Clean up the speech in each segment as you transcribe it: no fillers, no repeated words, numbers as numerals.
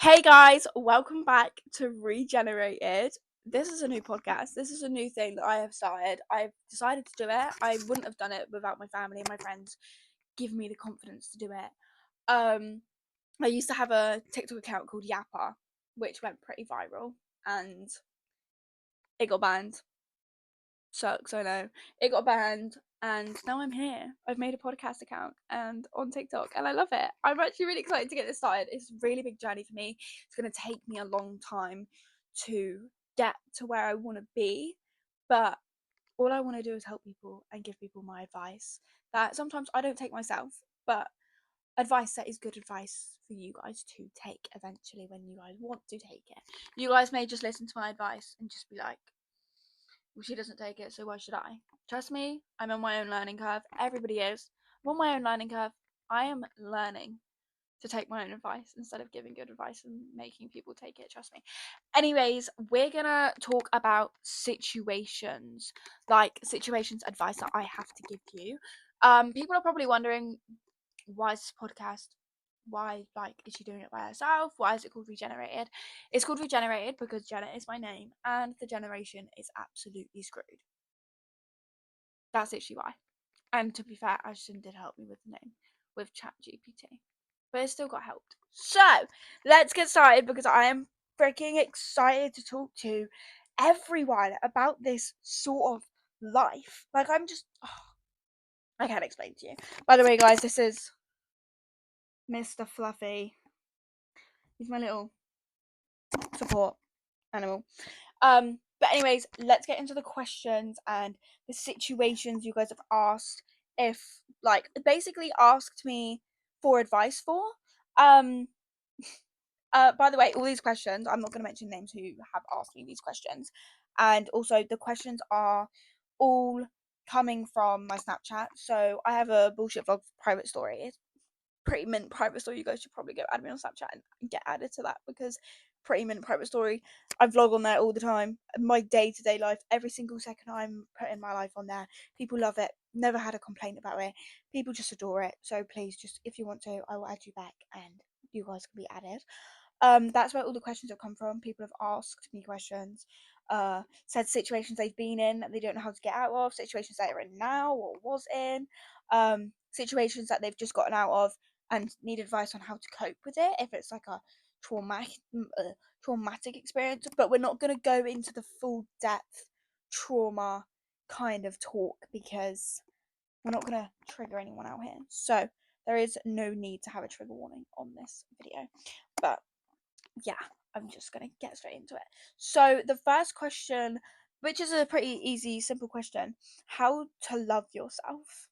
Hey guys, welcome back to Regenerated. This is a new podcast. This is a new thing that I have started. I've decided to do it. I wouldn't have done it without my family and my friends giving me the confidence to do it. I used to have a TikTok account called Yappa, which went pretty viral and it got banned. Sucks, I know. It got banned and now I'm here. I've made a podcast account and on TikTok and I love it. I'm actually really excited to get this started. It's a really big journey for me. It's going to take me a long time to get to where I want to be, but all I want to do is help people and give people my advice that sometimes I don't take myself, but advice that is good advice for you guys to take eventually when you guys want to take it. You guys may just listen to my advice and just be like, well, she doesn't take it, so why should I? Trust me, I'm on my own learning curve. Everybody is. I'm on my own learning curve. I am learning to take my own advice instead of giving good advice and making people take it. Trust me. Anyways, we're gonna talk about situations, like situations advice that I have to give you. People are probably wondering, why is this podcast, why, like, is she doing it by herself? Why is it called Regenerated? It's called Regenerated because Jenna is my name and the generation is absolutely screwed. That's literally why. And to be fair, Ashton did help me with the name with ChatGPT, but it still got helped. So let's get started because I am freaking excited to talk to everyone about this sort of life. Like, I can't explain to you. By the way, guys, this is Mr. Fluffy. He's my little support animal. But anyways, let's get into the questions and the situations you guys have asked, if, like, basically asked me for advice for. Um by the way, all these questions, I'm not going to mention names who have asked me these questions, and also the questions are all coming from my Snapchat. So I have a bullshit vlog private story. It's pretty mint private story. You guys should probably go add me on Snapchat and get added to that because pretty mint private story. I vlog on there all the time. My day-to-day life, every single second I'm putting my life on there. People love it. Never had a complaint about it. People just adore it. So please, just if you want to, I will add you back and you guys can be added. That's where all the questions have come from. People have asked me questions, said situations they've been in that they don't know how to get out of, situations they're in now or was in, situations that they've just gotten out of and need advice on how to cope with it if it's like a traumatic experience. But we're not going to go into the full depth trauma kind of talk because we're not going to trigger anyone out here. So there is no need to have a trigger warning on this video. But yeah, I'm just gonna get straight into it. So the first question, which is a pretty easy, simple question: how to love yourself.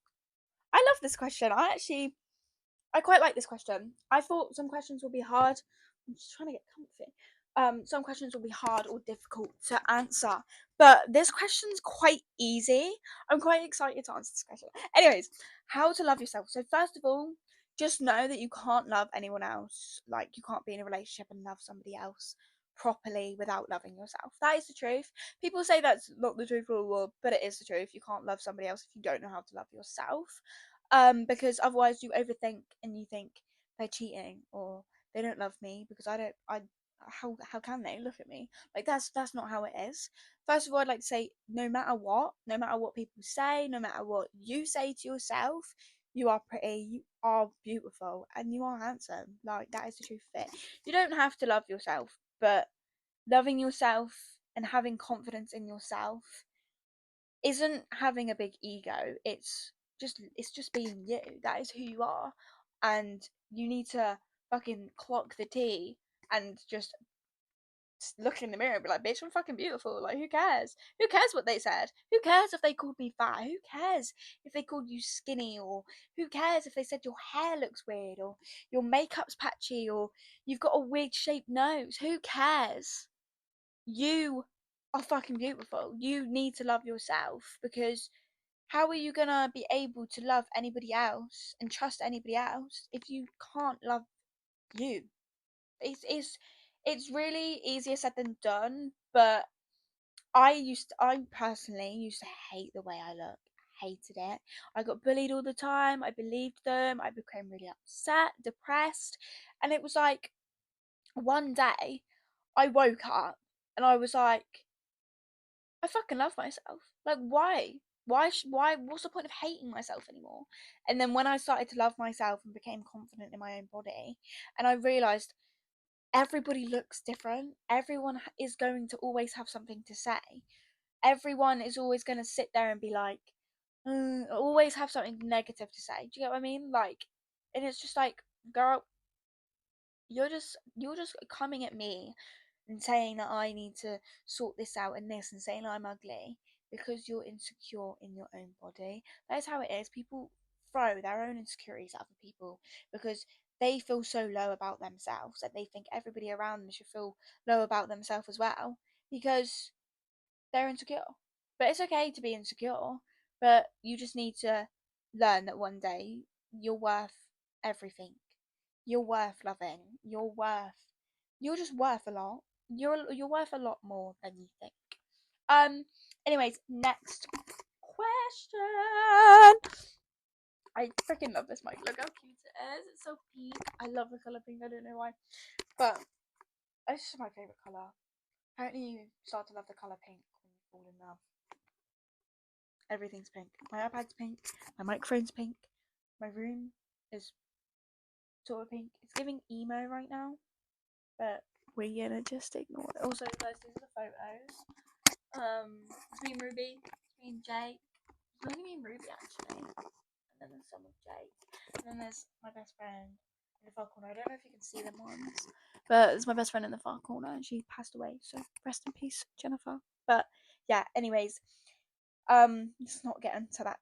I love this question. I quite like this question. I thought some questions would be hard. I'm just trying to get comfy. Some questions will be hard or difficult to answer, but this question's quite easy. I'm quite excited to answer this question. Anyways, how to love yourself. So first of all, just know that you can't love anyone else. Like, you can't be in a relationship and love somebody else properly without loving yourself. That is the truth. People say that's not the truth, but it is the truth. You can't love somebody else if you don't know how to love yourself. Because otherwise you overthink and you think they're cheating or they don't love me because I how can they look at me? Like, that's not how it is. First of all, I'd like to say, no matter what people say, no matter what you say to yourself, you are pretty, you are beautiful, and you are handsome. Like, that is the truth of it. You don't have to love yourself, but loving yourself and having confidence in yourself isn't having a big ego. It's just being you. That is who you are, and you need to fucking clock the tea and just look in the mirror and be like, bitch, I'm fucking beautiful. Like, who cares? Who cares what they said? Who cares if they called me fat? Who cares if they called you skinny? Or who cares if they said your hair looks weird or your makeup's patchy or you've got a weird shaped nose? Who cares? You are fucking beautiful. You need to love yourself, because how are you gonna be able to love anybody else and trust anybody else if you can't love you? It's really easier said than done, but I personally used to hate the way I look. Hated it. I got bullied all the time. I believed them. I became really upset, depressed, and it was like, one day I woke up and I was like, I fucking love myself. Like, why? Why? What's the point of hating myself anymore? And then when I started to love myself and became confident in my own body, and I realized everybody looks different. Everyone is going to always have something to say. Everyone is always going to sit there and be like, always have something negative to say. Do you get what I mean? Like, and it's just like, girl, you're just coming at me and saying that I need to sort this out and this and saying I'm ugly because you're insecure in your own body. That is how it is. People throw their own insecurities at other people because they feel so low about themselves that they think everybody around them should feel low about themselves as well because they're insecure. But it's okay to be insecure, but you just need to learn that one day you're worth everything. You're worth loving. You're just worth a lot. You're worth a lot more than you think. Um anyways, next question. I freaking love this mic. Look how cute it is. It's so pink. I love the colour pink, I don't know why. But it's just my favourite colour. Apparently you start to love the colour pink when you fall in love. Everything's pink. My iPad's pink. My microphone's pink. My room is sort of pink. It's giving emo right now, but we're gonna just ignore it. Also, guys, these are the photos. It's me and Ruby. It's me and Jake. It's only me and Ruby actually. And then there's some with Jake. And then there's my best friend in the far corner. I don't know if you can see them ones, but it's my best friend in the far corner, and she passed away. So rest in peace, Jennifer. But yeah. Anyways, let's not get into that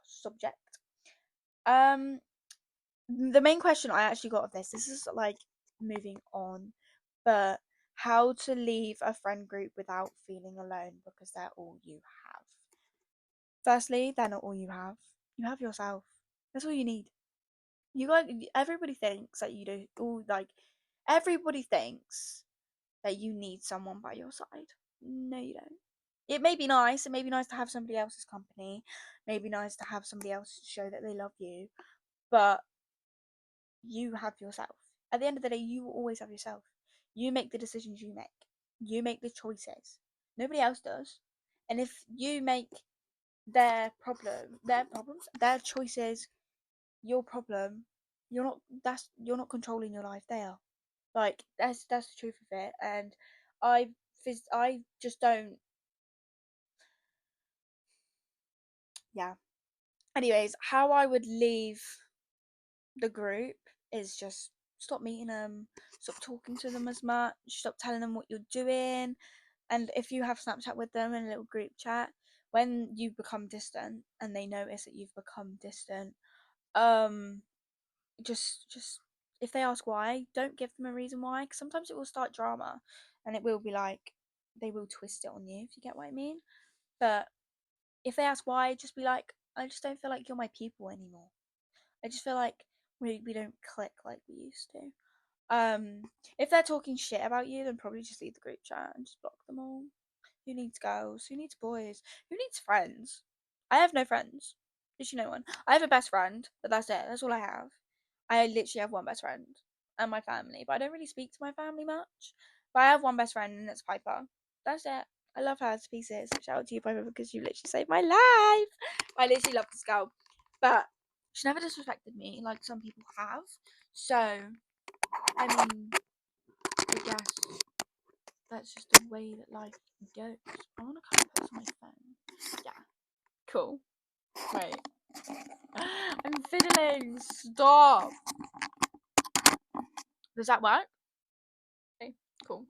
subject. Um, the main question I actually got of this is like moving on, but how to leave a friend group without feeling alone because they're all you have. Firstly, they're not all you have. You have yourself. That's all you need. You got everybody thinks that you do all like everybody thinks that you need someone by your side. No, you don't. It may be nice. It may be nice to have somebody else's company. Maybe nice to have somebody else show that they love you. But you have yourself. At the end of the day, you will always have yourself. You make the decisions you make. You make the choices. Nobody else does. And if you make their problems, their choices, your problem, you're not controlling your life. They are. Like that's the truth of it. And I I just don't. Yeah. Anyways, how I would leave the group is just stop meeting them, stop talking to them as much, stop telling them what you're doing. And if you have Snapchat with them in a little group chat, when you become distant and they notice that you've become distant, um, just if they ask why, don't give them a reason why, because sometimes it will start drama, and it will be like they will twist it on you if you get what I mean. But if they ask why, just be like, I just don't feel like you're my people anymore. I just feel like we don't click like we used to. If they're talking shit about you, then probably just leave the group chat and just block them all. Who needs girls? Who needs boys? Who needs friends? I have no friends. Literally no one. I have a best friend, but that's it. That's all I have. I literally have one best friend and my family, but I don't really speak to my family much. But I have one best friend and it's Piper. That's it. I love her to pieces. Shout out to you, Piper, because you literally saved my life. I literally love this girl. But she never disrespected me like some people have. So, I mean, I guess that's just the way that life goes. I want to kind of put this on my phone. Yeah, cool. Wait. I'm fiddling. Stop. Does that work? Okay, cool.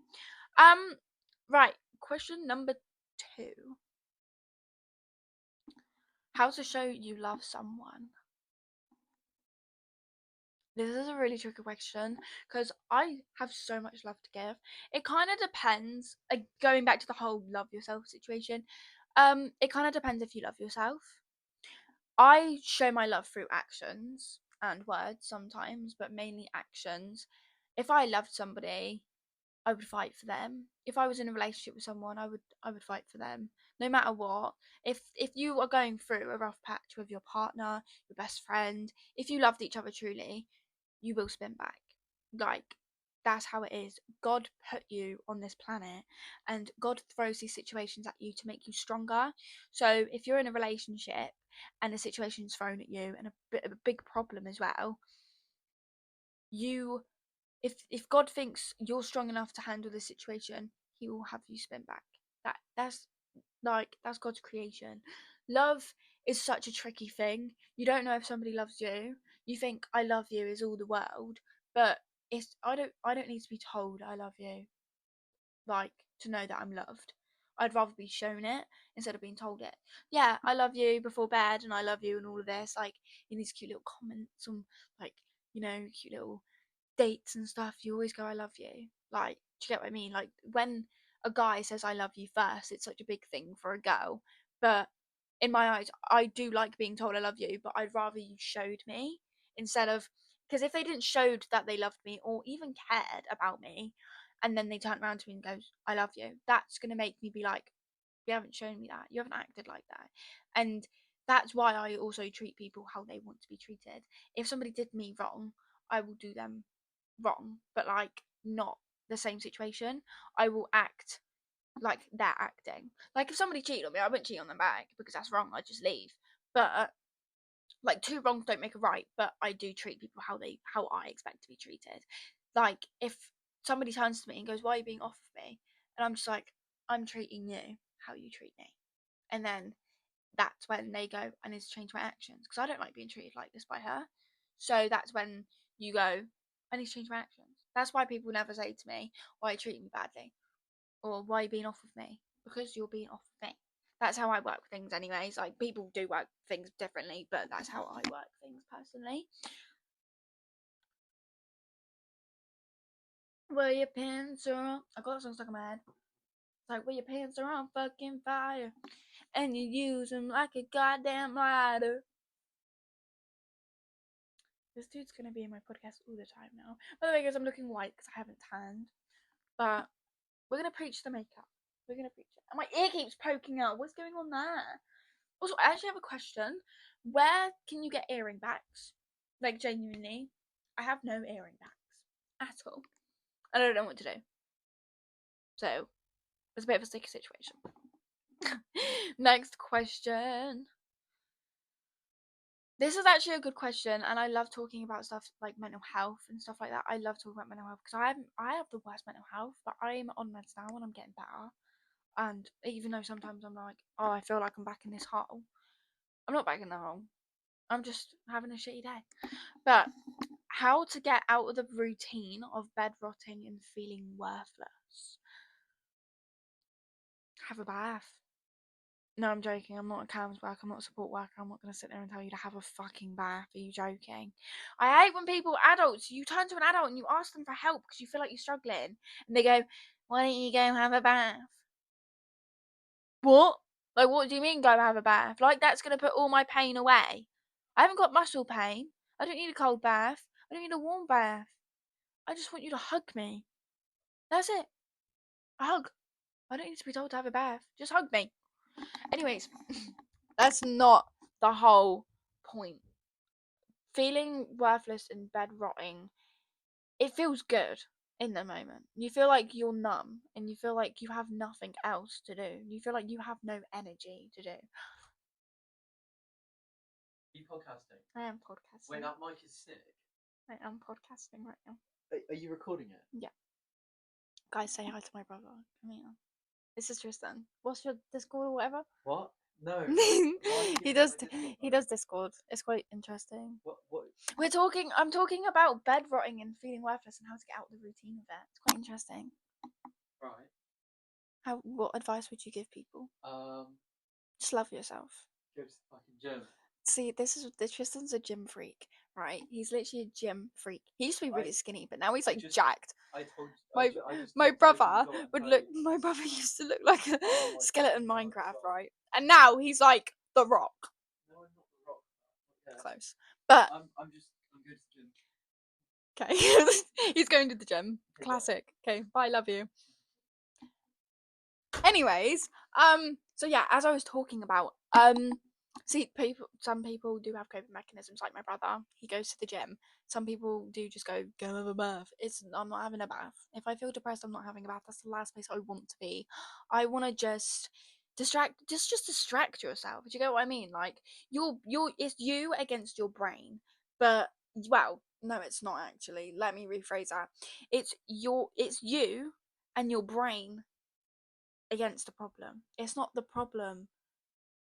Right. Question number 2. How to show you love someone. This is a really tricky question because I have so much love to give. It kind of depends. Like going back to the whole love yourself situation. It kind of depends if you love yourself. I show my love through actions and words sometimes, but mainly actions. If I loved somebody, I would fight for them. If I was in a relationship with someone, I would fight for them no matter what. If you are going through a rough patch with your partner, your best friend, if you loved each other truly, you will spin back. Like that's how it is. God put you on this planet, and God throws these situations at you to make you stronger. So if you're in a relationship and a situation's thrown at you, and a big problem as well, if God thinks you're strong enough to handle this situation, He will have you spin back. That's God's creation. Love is such a tricky thing. You don't know if somebody loves you. You think I love you is all the world, but I don't need to be told I love you, like, to know that I'm loved. I'd rather be shown it instead of being told it. Yeah, I love you before bed, and I love you and all of this, like in these cute little comments on, like, cute little dates and stuff. You always go I love you. Like, do you get what I mean? Like, when a guy says I love you first, it's such a big thing for a girl. But in my eyes, I do like being told I love you, but I'd rather you showed me instead of, because if they didn't showed that they loved me or even cared about me, and then they turn around to me and goes I love you, that's gonna make me be like, you haven't shown me that, you haven't acted like that. And that's why I also treat people how they want to be treated. If somebody did me wrong, I will do them wrong, but like not the same situation. I will act like they're acting. Like, if somebody cheated on me, I wouldn't cheat on them back because that's wrong. I'd just leave. But like, two wrongs don't make a right. But I do treat people how I expect to be treated. Like, if somebody turns to me and goes, "Why are you being off of me?" and I'm just like, "I'm treating you how you treat me," and then that's when they go, "I need to change my actions because I don't like being treated like this by her." So that's when you go, "I need to change my actions." That's why people never say to me, "Why are you treating me badly?" or "Why are you being off of me?" Because you're being off of me. That's how I work things anyways. Like, people do work things differently, but that's how I work things personally. Well, your pants are on. I got that song stuck in my head. It's like, well, your pants are on fucking fire, and you use them like a goddamn lighter. This dude's gonna be in my podcast all the time now. By the way, guys, I'm looking white because I haven't tanned. But we're gonna preach the makeup. We're gonna preach it. And my ear keeps poking out. What's going on there? Also, I actually have a question. Where can you get earring backs? Like, genuinely, I have no earring backs at all. I don't know what to do. So it's a bit of a sticky situation. Next question. This is actually a good question, and I love talking about stuff like mental health and stuff like that. I love talking about mental health because I have the worst mental health, but I'm on meds now and I'm getting better. And even though sometimes I'm like, oh, I feel like I'm back in this hole, I'm not back in the hole. I'm just having a shitty day. But how to get out of the routine of bed rotting and feeling worthless? Have a bath. No, I'm joking. I'm not a CAMS worker. I'm not a support worker. I'm not going to sit there and tell you to have a fucking bath. Are you joking? I hate when adults, you turn to an adult and you ask them for help because you feel like you're struggling. And they go, why don't you go have a bath? What? Like, what do you mean go have a bath? Like, that's going to put all my pain away. I haven't got muscle pain. I don't need a cold bath. I don't need a warm bath. I just want you to hug me. That's it. A hug. I don't need to be told to have a bath. Just hug me. Anyways, that's not the whole point. Feeling worthless and bed rotting, it feels good in the moment. You feel like you're numb and you feel like you have nothing else to do. You feel like you have no energy to do. Are you podcasting? I am podcasting. Wait, that mic is sick. I am podcasting right now. Are you recording it? Yeah. Guys, say hi to my brother. Come here. This is Tristan. What's your Discord or whatever? What? No. He does. He does Discord. It's quite interesting. What? I'm talking about bed rotting and feeling worthless and how to get out of the routine of it. It's quite interesting. Right. What advice would you give people? Just love yourself. Go to the fucking gym. See, Tristan's a gym freak, right? He's literally a gym freak. He used to be really skinny, but now he's like jacked. My brother my brother used to look like a skeleton Minecraft, right? And now he's like the Rock. No, I'm not the Rock. Yeah. Close. But I'm going to the gym. Okay. He's going to the gym. Classic. Okay, bye, love you. Anyways, so yeah, as I was talking about, See, some people do have coping mechanisms, like my brother. He goes to the gym. Some people do just go have a bath. I'm not having a bath. If I feel depressed, I'm not having a bath. That's the last place I want to be. I want to just distract yourself. Do you get what I mean? Like it's you against your brain. But well, no, it's not actually. Let me rephrase that. It's you and your brain against the problem. It's not the problem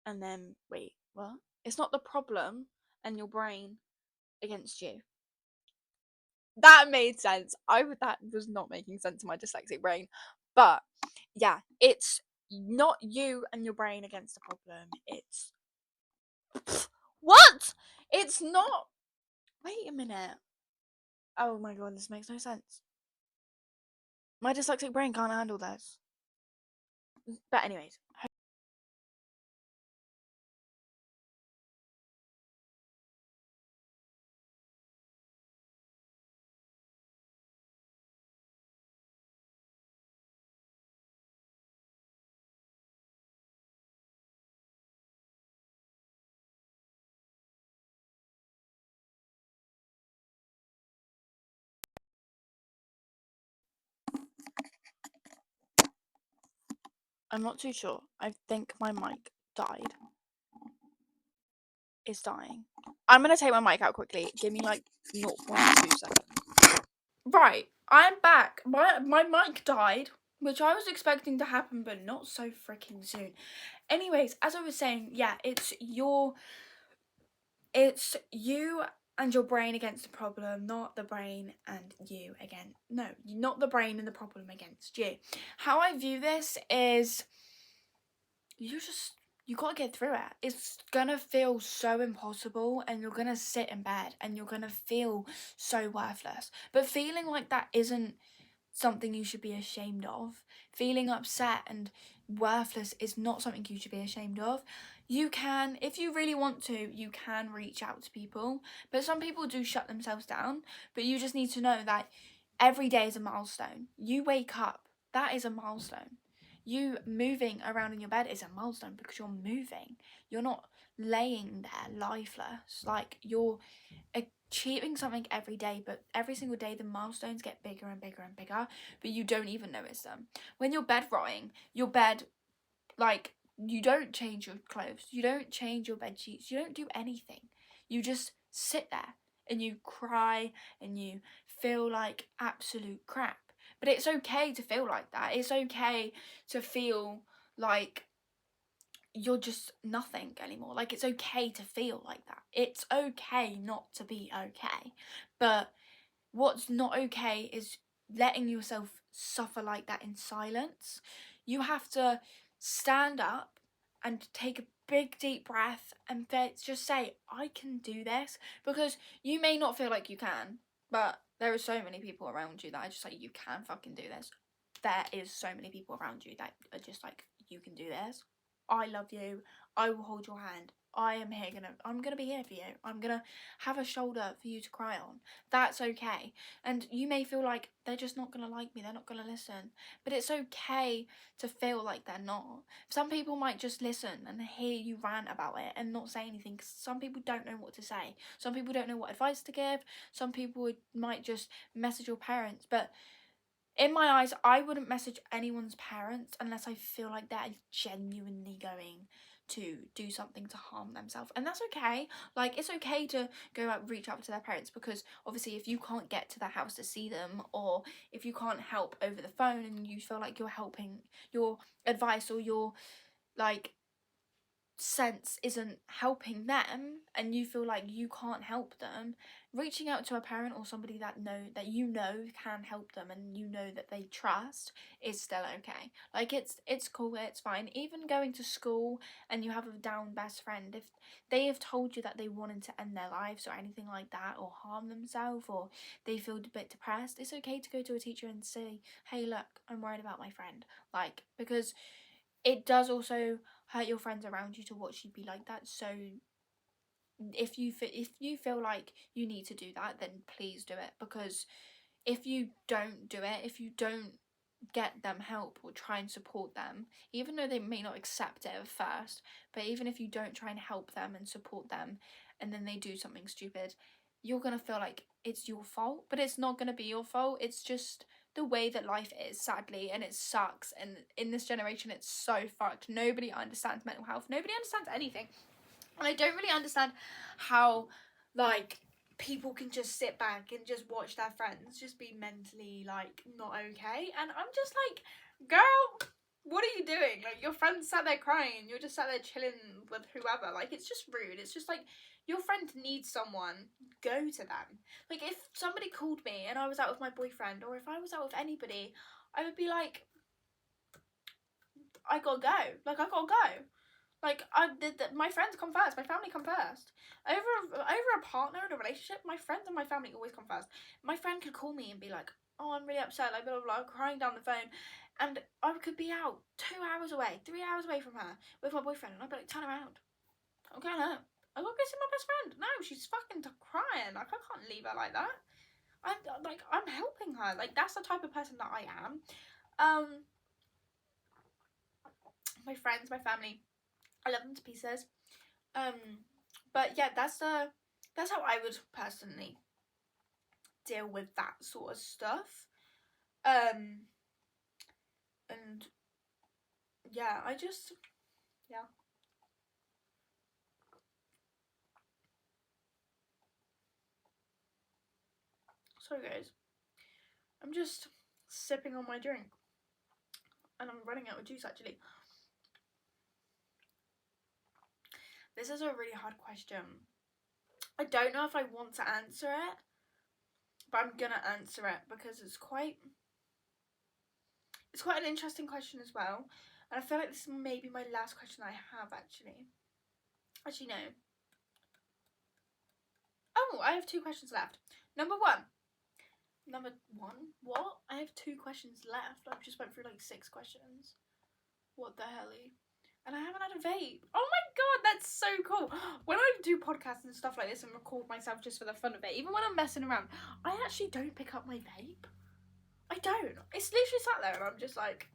and then wait, what? It's not the problem and your brain against you. That made sense. That was not making sense in my dyslexic brain. But yeah, it's not you and your brain against the problem. It's what? It's not. Wait a minute. Oh my god, this makes no sense. My dyslexic brain can't handle this. But anyways, I'm not too sure. I think my mic died. Is dying. I'm gonna take my mic out quickly. Give me like 0.2 seconds. Right, I'm back. My mic died, which I was expecting to happen, but not so freaking soon. Anyways, as I was saying, yeah, it's you and your brain against the problem, not the brain and you again. No, not the brain and the problem against you. How I view this is you gotta get through it. It's gonna feel so impossible and you're gonna sit in bed and you're gonna feel so worthless. But feeling like that isn't something you should be ashamed of. Feeling upset and worthless is not something you should be ashamed of. You can, if you really want to, you can reach out to people. But some people do shut themselves down. But you just need to know that every day is a milestone. You wake up, that is a milestone. You moving around in your bed is a milestone because you're moving. You're not laying there lifeless. Like, you're achieving something every day, but every single day the milestones get bigger and bigger and bigger, but you don't even notice them. When you're bed rotting, your bed, like, you don't change your clothes, you don't change your bed sheets, you don't do anything. You just sit there and you cry and you feel like absolute crap. But it's okay to feel like that. It's okay to feel like you're just nothing anymore. Like, it's okay to feel like that. It's okay not to be okay. But what's not okay is letting yourself suffer like that in silence. You have to stand up and take a big deep breath and just say, I can do this. Because you may not feel like you can, but there are so many people around you that are just like, you can fucking do this. There is so many people around you that are just like, you can do this. I love you. I will hold your hand. I'm gonna be here for you. I'm gonna have a shoulder for you to cry on. That's okay. And you may feel like they're just not gonna like me, they're not gonna listen. But it's okay to feel like they're not. Some people might just listen and hear you rant about it and not say anything, because some people don't know what to say. Some people don't know what advice to give. Some people might just message your parents. But in my eyes, I wouldn't message anyone's parents unless I feel like they're genuinely going to do something to harm themselves. And that's okay. Like, it's okay to go out, reach out to their parents, because obviously if you can't get to their house to see them, or if you can't help over the phone and you feel like you're helping, your advice or your, like, sense isn't helping them and you feel like you can't help them, reaching out to a parent or somebody that you know can help them and you know that they trust is still okay. Like, it's cool, it's fine. Even going to school and you have a down best friend, if they have told you that they wanted to end their lives or anything like that, or harm themselves, or they feel a bit depressed, it's okay to go to a teacher and say, hey, look, I'm worried about my friend. Like, because it does also hurt your friends around you to watch you be like that. So if you feel like you need to do that, then please do it. Because if you don't do it, if you don't get them help or try and support them, even though they may not accept it at first, but even if you don't try and help them and support them and then they do something stupid, you're gonna feel like it's your fault, but it's not gonna be your fault. It's just the way that life is, sadly, and it sucks. And in this generation, it's so fucked. Nobody understands mental health. Nobody understands anything. And I don't really understand how, like, people can just sit back and just watch their friends just be mentally, like, not okay. And I'm just like, girl, what are you doing? Like, your friend sat there crying, you're just sat there chilling with whoever. Like, it's just rude. It's just like, your friend needs someone, go to them. Like, if somebody called me and I was out with my boyfriend, or if I was out with anybody, I would be like, I gotta go. Like, I gotta go. Like, my friends come first. My family come first. Over a partner in a relationship, my friends and my family always come first. My friend could call me and be like, oh, I'm really upset, like, blah, blah, blah, crying down the phone. And I could be out 2 hours away, 3 hours away from her with my boyfriend. And I'd be like, turn around. I'm going home. I gotta go see my best friend. No, she's fucking crying. Like, I can't leave her like that. I'm helping her. Like, that's the type of person that I am. My friends, my family, I love them to pieces. But yeah, that's how I would personally deal with that sort of stuff. And yeah, yeah. Sorry guys, I'm just sipping on my drink, and I'm running out of juice actually. This is a really hard question. I don't know if I want to answer it, but I'm gonna answer it because it's quite an interesting question as well. And I feel like this may be my last question I have actually. Actually, no. Oh, I have 2 questions left. Number one. What? I have 2 questions left. I've just went through like 6 questions. What the hell? And I haven't had a vape. Oh my god, that's so cool. When I do podcasts and stuff like this and record myself just for the fun of it, even when I'm messing around, I actually don't pick up my vape. I don't. It's literally sat there and I'm just like,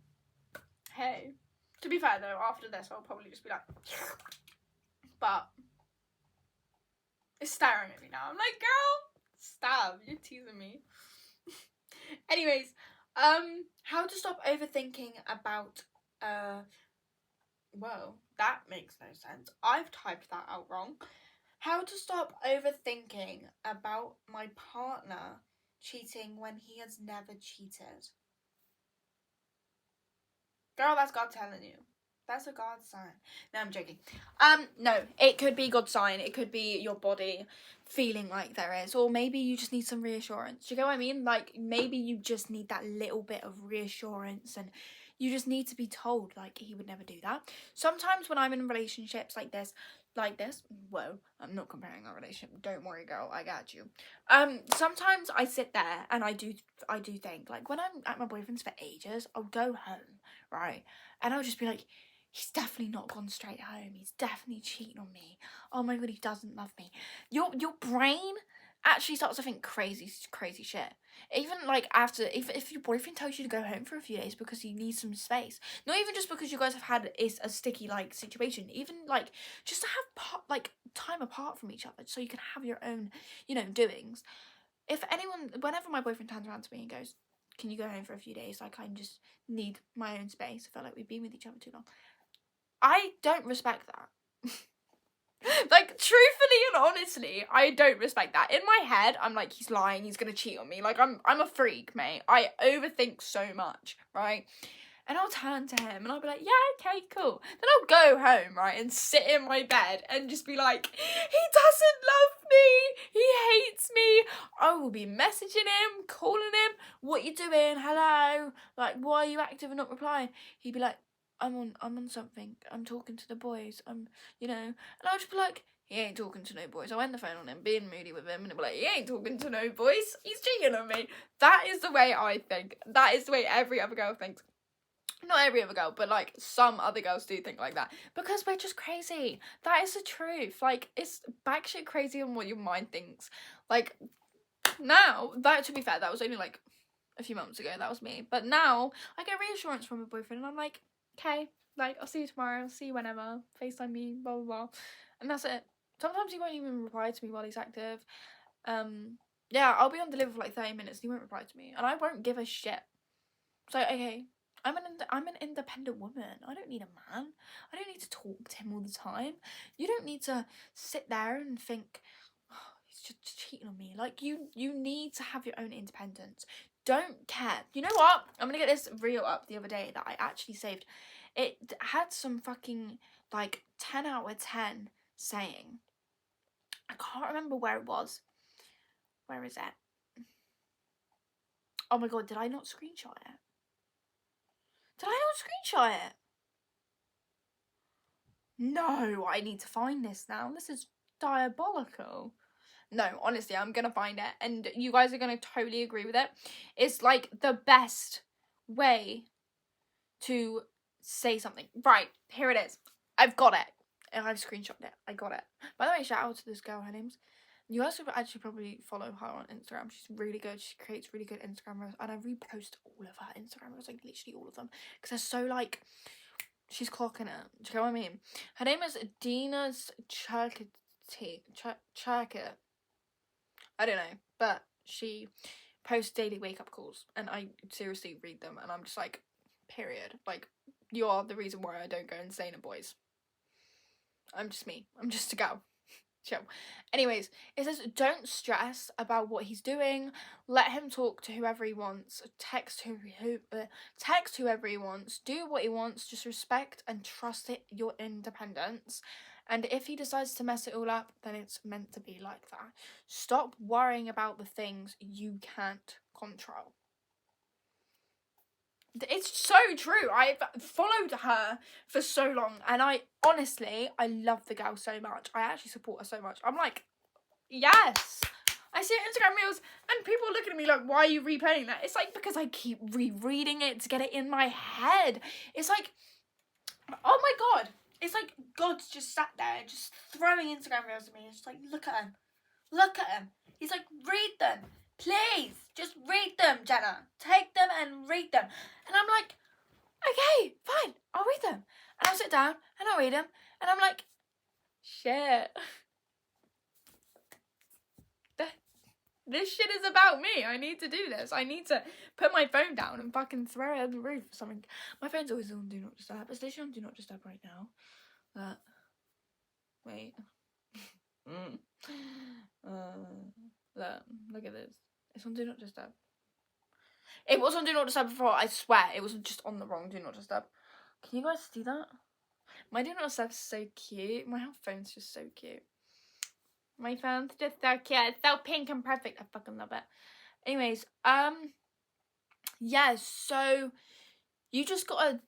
hey. To be fair though, after this I'll probably just be like, but it's staring at me now. I'm like, girl, stop, you're teasing me. Anyways, how to stop overthinking about, whoa, that makes no sense. I've typed that out wrong. How to stop overthinking about my partner cheating when he has never cheated. Girl, that's God telling you. That's a God sign. No, I'm joking. No, it could be God's sign. It could be your body feeling like there is. Or maybe you just need some reassurance. Do you get what I mean? Like, maybe you just need that little bit of reassurance and you just need to be told, like, he would never do that. Sometimes when I'm in relationships like this, whoa, I'm not comparing our relationship. Don't worry, girl, I got you. Sometimes I sit there and I do think, like, when I'm at my boyfriend's for ages, I'll go home, right? And I'll just be like, he's definitely not gone straight home. He's definitely cheating on me. Oh my god, he doesn't love me. Your brain actually starts to think crazy shit. Even like after, if your boyfriend tells you to go home for a few days because you need some space, not even just because you guys have had a sticky like situation, even like just to have time apart from each other so you can have your own, doings. Whenever my boyfriend turns around to me and goes, can you go home for a few days? Like, I just need my own space. I feel like we've been with each other too long. I don't respect that. Like, truthfully and honestly, I don't respect that. In my head, I'm like, he's lying, he's gonna cheat on me. Like, I'm a freak, mate. I overthink so much, right? And I'll turn to him and I'll be like, yeah, okay, cool. Then I'll go home, right, and sit in my bed and just be like, he doesn't love me, he hates me. I will be messaging him, calling him, what you doing, hello, like, why are you active and not replying? He'd be like, I'm on something, I'm talking to the boys, and I'll just be like, he ain't talking to no boys. I end the phone on him, being moody with him, and he'll be like, he ain't talking to no boys, he's cheating on me. That is the way I think. That is the way every other girl thinks. Not every other girl, but like some other girls do think like that because we're just crazy. That is the truth. Like, it's batshit crazy on what your mind thinks. Like, now, that, to be fair, that was only like a few months ago. That was me. But now I get reassurance from my boyfriend, and I'm like, okay, like, I'll see you tomorrow. I'll see you whenever. FaceTime me, blah blah blah, and that's it. Sometimes he won't even reply to me while he's active. Yeah, I'll be on deliver for like 30 minutes and he won't reply to me, and I won't give a shit. So okay, I'm an independent woman. I don't need a man. I don't need to talk to him all the time. You don't need to sit there and think, oh, he's just cheating on me. Like, you need to have your own independence. Don't care. You know what? I'm gonna get this reel up the other day that I actually saved. It had some fucking like 10 out of 10 saying. I can't remember where it was. Where is it? Oh my god, did I not screenshot it? Did I not screenshot it? No, I need to find this now. This is diabolical. No, honestly, I'm gonna find it, and you guys are gonna totally agree with it. It's like the best way to say something. Right, here it is. I've got it. And I've screenshotted it. I got it. By the way, shout out to this girl. Her name's... You guys should actually probably follow her on Instagram. She's really good. She creates really good Instagram reels. And I repost all of her Instagram reels. Like, literally all of them. Because they're so, like... She's clocking it. Do you know what I mean? Her name is Dina's Churkit. I don't know. But she posts daily wake-up calls. And I seriously read them. And I'm just like, period. Like, you are the reason why I don't go insane at boys. I'm just me. I'm just a girl. Chill. Anyways, it says, don't stress about what he's doing. Let him talk to whoever he wants. Text whoever he wants. Do what he wants. Just respect and trust your independence. And if he decides to mess it all up, then it's meant to be like that. Stop worrying about the things you can't control. It's so true. I've followed her for so long, and I love the girl so much. I actually support her so much. I'm like, yes. I see her Instagram reels and people are looking at me like, why are you replaying that? It's like, because I keep rereading it to get it in my head. It's like, oh my god. It's like God's just sat there just throwing Instagram reels at me. It's like, look at him. Look at him. He's like, read them. Please, just read them, Jenna. Take them and read them. And I'm like, okay, fine, I'll read them. And I'll sit down and I'll read them. And I'm like, shit. This shit is about me. I need to do this. I need to put my phone down and fucking throw it at the roof or something. My phone's always on Do Not Disturb. It's literally on Do Not Disturb right now. Wait. Look at this. It's on Do Not Disturb. It was on Do Not Disturb before, I swear. It was just on the wrong Do Not Disturb. Can you guys see that? My Do Not Disturb is so cute. My whole phone's just so cute. My phone's just so cute. It's so pink and perfect. I fucking love it. Anyways, yeah, so you gotta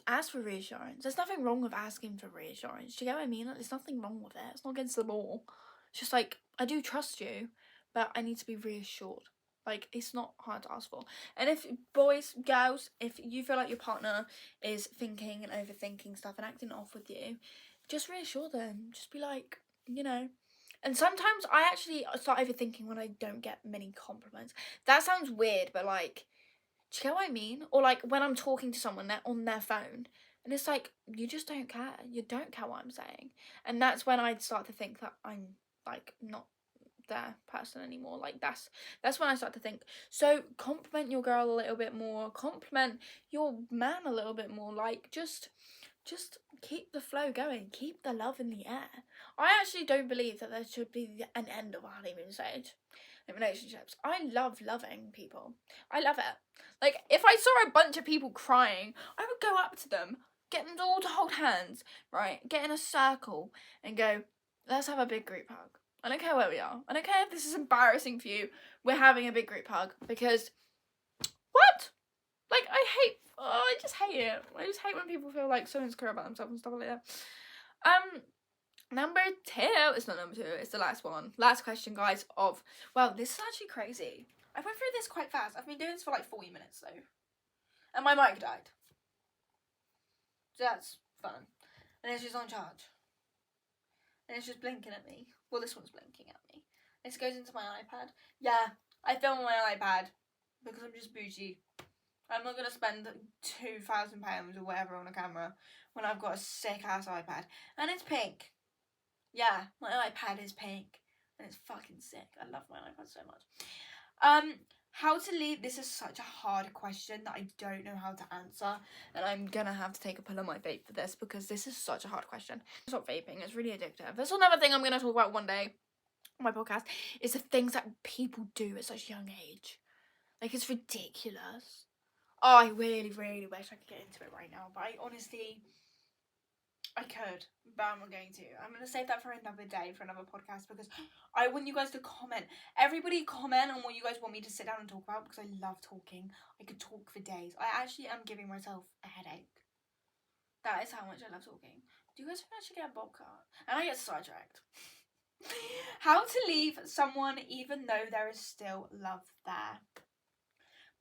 ask for reassurance. There's nothing wrong with asking for reassurance. Do you get what I mean? Like, there's nothing wrong with it. It's not against the law. It's just like, I do trust you, but I need to be reassured. Like, it's not hard to ask for. And if boys, girls, if you feel like your partner is thinking and overthinking stuff and acting off with you, just reassure them. Just be like, you know. And sometimes I actually start overthinking when I don't get many compliments. That sounds weird, but like, do you get what I mean? Or like when I'm talking to someone, they're on their phone, and it's like, you just don't care. You don't care what I'm saying. And that's when I start to think that I'm like not their person anymore. Like that's when I start to think. So compliment your girl a little bit more. Compliment your man a little bit more. Like just keep the flow going. Keep the love in the air. I actually don't believe that there should be an end of a honeymoon stage in relationships. I love loving people. I love it. Like, if I saw a bunch of people crying, I would go up to them, get them all to hold hands, right? Get in a circle and go, let's have a big group hug. I don't care where we are. I don't care if this is embarrassing for you. We're having a big group hug because, what? Like, I just hate it. I just hate when people feel like so insecure about themselves and stuff like that. Number 2, it's not number 2, it's the last one. Last question, guys, well, this is actually crazy. I went through this quite fast. I've been doing this for like 40 minutes, though. And my mic died. So that's fun. And it's just on charge. And it's just blinking at me. Well, this one's blinking at me. This goes into my iPad. Yeah, I film on my iPad. because I'm just bougie. I'm not gonna spend £2,000 or whatever on a camera when I've got a sick ass iPad and it's pink. Yeah, my iPad is pink and it's fucking sick. I love my iPad so much. How to leave? This is such a hard question that I don't know how to answer, and I'm gonna have to take a pull on my vape for this because this is such a hard question. Stop vaping. It's really addictive. That's another thing I'm gonna talk about one day on my podcast. Is the things that people do at such a young age. Like, it's ridiculous. Oh, I really, really wish I could get into it right now, but I could, but I'm not going to. I'm going to save that for another day, for another podcast, because I want you guys to comment. Everybody comment on what you guys want me to sit down and talk about, because I love talking. I could talk for days. I actually am giving myself a headache. That is how much I love talking. Do you guys think I should get a bob cut? And I get sidetracked. How to leave someone even though there is still love there.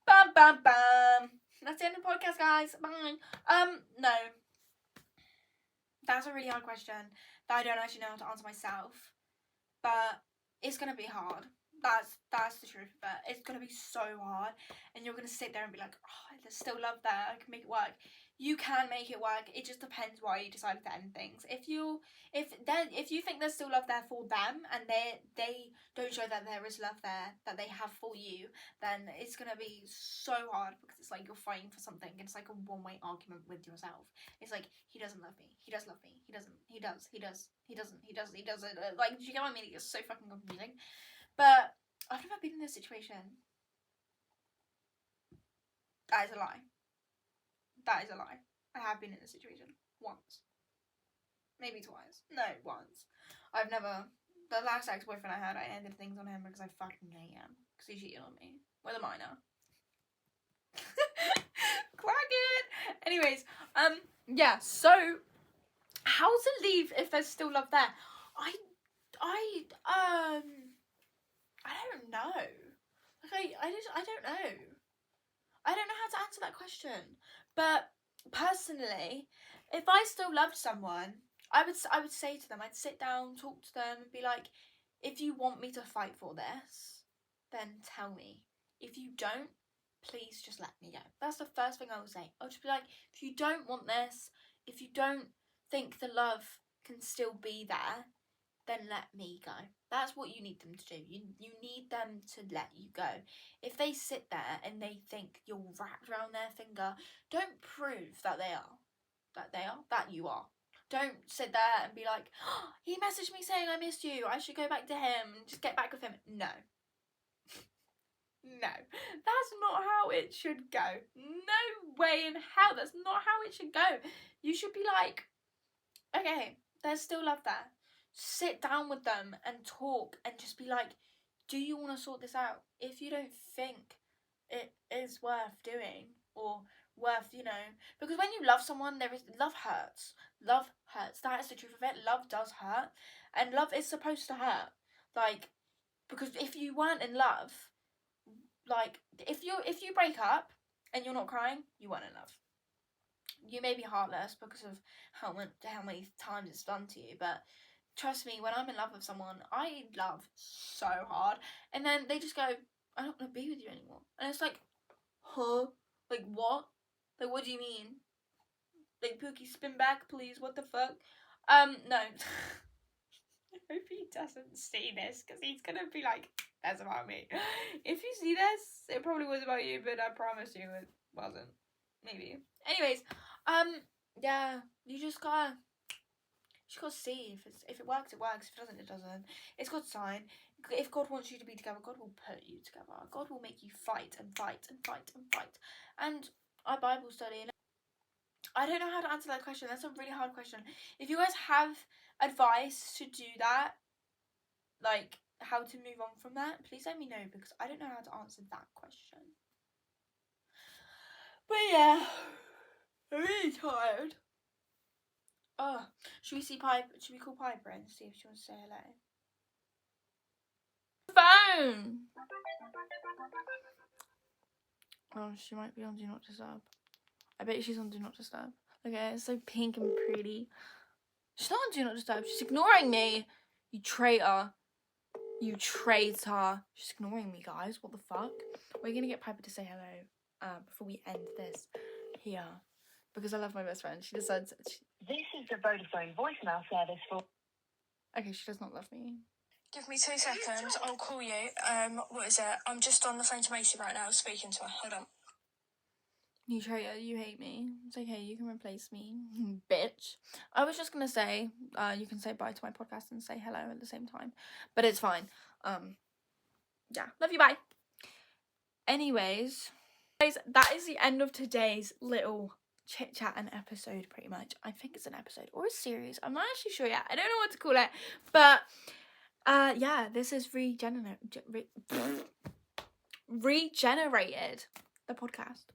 Bam, bam, bam. That's the end of the podcast, guys. Bye. No. That's a really hard question that I don't actually know how to answer myself. But it's going to be hard. That's the truth of it. It's going to be so hard. And you're going to sit there and be like, oh, there's still love there. I can make it work. You can make it work. It just depends why you decided to end things. If you think there's still love there for them and they don't show that there is love there that they have for you, then it's gonna be so hard because it's like you're fighting for something. It's like a one-way argument with yourself. It's like, he doesn't love me. He does love me. He doesn't. He does. He does. He doesn't. He does. He doesn't. Like, do you get what I mean? It's so fucking confusing. But I've never been in this situation. That is a lie. That is a lie. I have been in this situation once. Maybe twice. No, once. I've never... The last ex-boyfriend I had, I ended things on him because I fucking hate him. Because he cheated on me. With a minor. Quackit! Anyways, yeah, so... How to leave if there's still love there? I don't know. Like, I don't know. I don't know how to answer that question. But personally, if I still loved someone, I would say to them, I'd sit down, talk to them, and be like, if you want me to fight for this, then tell me. If you don't, please just let me go. That's the first thing I would say. I'll just be like, if you don't want this, if you don't think the love can still be there, then let me go. That's what you need them to do. You need them to let you go. If they sit there and they think you're wrapped around their finger, don't prove that they are. That you are. Don't sit there and be like, oh, he messaged me saying I missed you. I should go back to him and just get back with him. No. No. That's not how it should go. No way in hell. That's not how it should go. You should be like, okay, there's still love there. Sit down with them and talk and just be like, do you want to sort this out? If you don't think it is worth doing or worth, because when you love someone, love hurts. Love hurts. That is the truth of it. Love does hurt, and love is supposed to hurt. Like, because if you weren't in love, like, if you break up and you're not crying, you weren't in love. You may be heartless because of how many times it's done to you, but trust me, when I'm in love with someone, I love so hard, and then they just go, I don't want to be with you anymore. And it's like, huh? Like, what? Like, what do you mean? Like, Pookie, spin back, please. What the fuck? No. I hope he doesn't see this, because he's gonna be like, that's about me. If you see this, it probably was about you, but I promise you it wasn't. Maybe. Anyways, yeah, you just gotta see if it works, it works. If it doesn't, it doesn't. It's God's sign. If God wants you to be together, God will put you together. God will make you fight and fight and fight and fight. And I Bible study, and I don't know how to answer that question. That's a really hard question. If you guys have advice to do that, like how to move on from that, please let me know, because I don't know how to answer that question. But yeah, I'm really tired. Oh, should we call Piper and see if she wants to say hello? Phone! Oh, she might be on Do Not Disturb. I bet she's on Do Not Disturb. Okay, it's so pink and pretty. She's not on Do Not Disturb. She's ignoring me. You traitor. You traitor. She's ignoring me, guys. What the fuck? We're gonna get Piper to say hello before we end this here. Because I love my best friend. She decides... This is the Vodafone voicemail service for... Okay, she does not love me. Give me 2 seconds, I'll call you. What is it? I'm just on the phone to Macy right now, speaking to her. Hold on. You traitor, you hate me. It's okay, you can replace me, bitch. I was just gonna say, you can say bye to my podcast and say hello at the same time. But it's fine. Yeah, love you, bye. Anyways, guys, that is the end of today's little chit chat and episode, pretty much. I think it's an episode or a series. I'm not actually sure yet. I don't know what to call it. But, yeah, this is Regenerated, the podcast.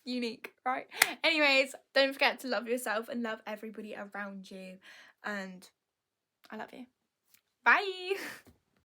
Unique, right? Anyways, don't forget to love yourself and love everybody around you. And I love you. Bye.